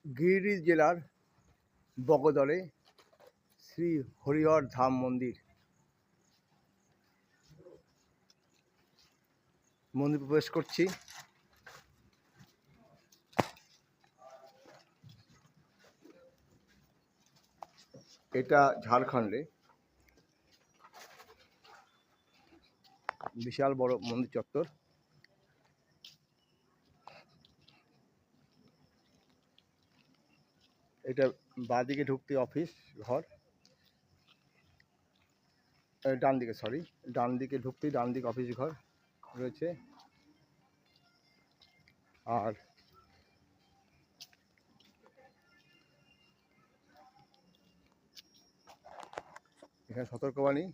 গিরিডি জেলার বগদলে শ্রী হরিহর ধাম মন্দির। মন্দির প্রবেশ করছি। এটা ঝাড়খণ্ডে বিশাল বড় মন্দির চত্বর। এটা বাঁদিকে ঢুকতে অফিস ঘর, ডান দিকে ডান দিকে ঢুকতেই ডান দিকে অফিস ঘর রয়েছে। আর এখানে সতর্কবাণী,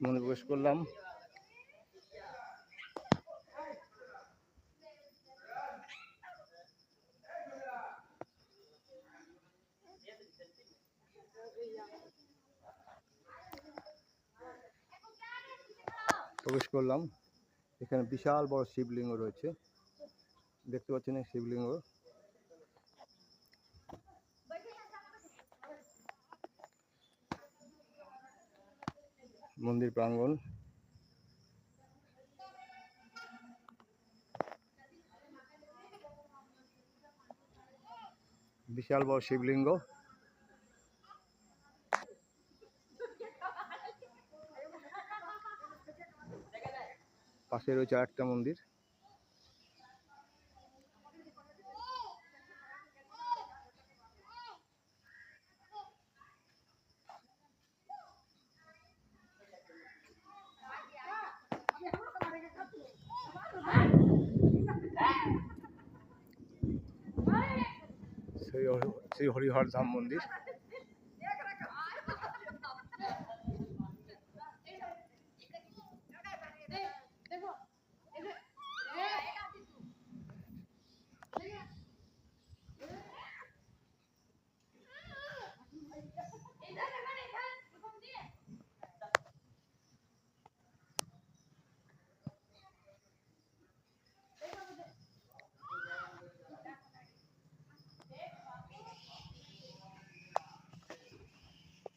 মনে প্রবেশ করলাম। এখানে বিশাল বড় শিবলিঙ্গ রয়েছে, দেখতে পাচ্ছেন এই শিবলিঙ্গ। মন্দির প্রাঙ্গণ, বিশাল বড় শিবলিঙ্গ। পাশে রয়েছে আরেকটা মন্দির। শ্রী হরিহর ধাম মন্দির।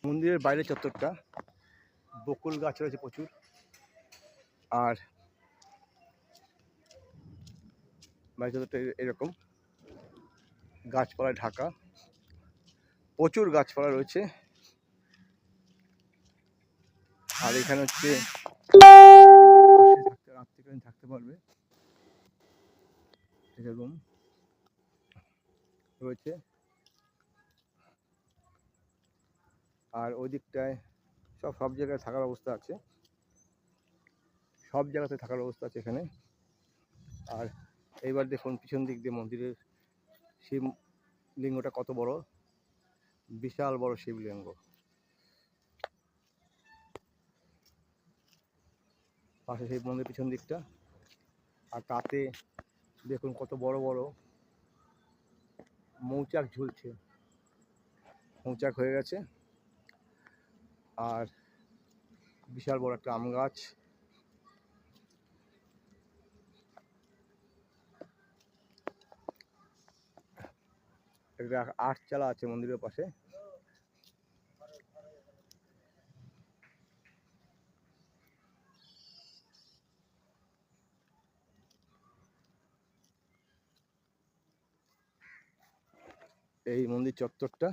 মন্দিরের বাইরে চত্বরটা বকুল গাছ রয়েছে প্রচুর, আর বাইরে চত্বরটা এরকম গাছপালায় ঢাকা, প্রচুর গাছপালা রয়েছে। আর এখানে হচ্ছে রাত্রিকালীন থাকতে পারবে, রুম রয়েছে। আর ওই দিকটায় সব জায়গায় থাকার ব্যবস্থা আছে, সব জায়গাতে থাকার ব্যবস্থা আছে এখানে। আর এইবার দেখুন পিছন দিক দিয়ে মন্দিরের শিবলিঙ্গটা কত বড়, বিশাল বড় শিবলিঙ্গ। পাশে সেই মন্দিরের পিছন দিকটা, আর তাতে দেখুন কত বড় বড় মৌচাক ঝুলছে, মৌচাক হয়ে গেছে। আর বিশাল বড় একটা আম গাছ। একটা আটচালা আছে মন্দিরের পাশে। এই মন্দির চত্বরটা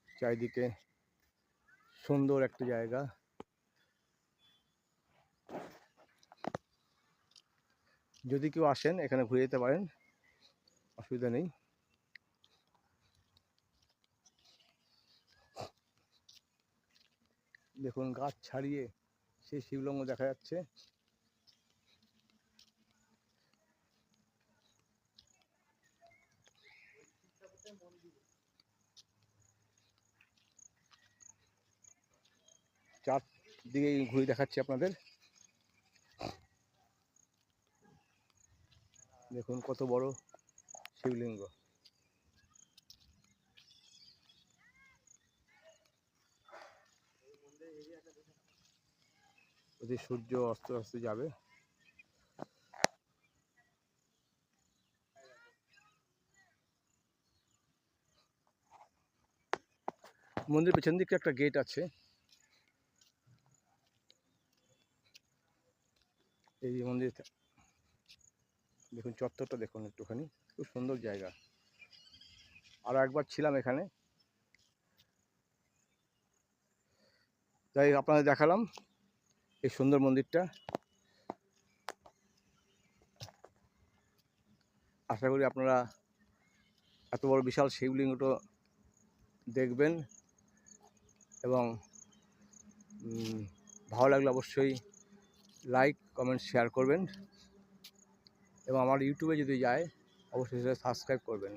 চারিদিকে সুন্দর একটা জায়গা। যদি কেউ আসেন এখানে ঘুরে যেতে পারেন, অসুবিধা নেই। দেখুন গাছ ছাড়িয়ে সেই শিবলিঙ্গ দেখা যাচ্ছে। চারদিকে ঘুরে দেখাচ্ছি আপনাদের। দেখুন কত বড় শিবলিঙ্গ। যদি সূর্য অস্ত অস্ত যাবে। মন্দিরের পেছন দিকে একটা গেট আছে। এই মন্দির দেখুন, চত্বরটা দেখুন একটুখানি, খুব সুন্দর জায়গা। আরও একবার ছিলাম এখানে, তাই আপনাদের দেখালাম এই সুন্দর মন্দিরটা। আশা করি আপনারা এত বড় বিশাল শিবলিঙ্গটা দেখবেন এবং ভালো লাগলে অবশ্যই লাইক কমেন্ট শেয়ার করবেন এবং আমার ইউটিউবে যদি যায় অবশ্যই সেটা সাবস্ক্রাইব করবেন।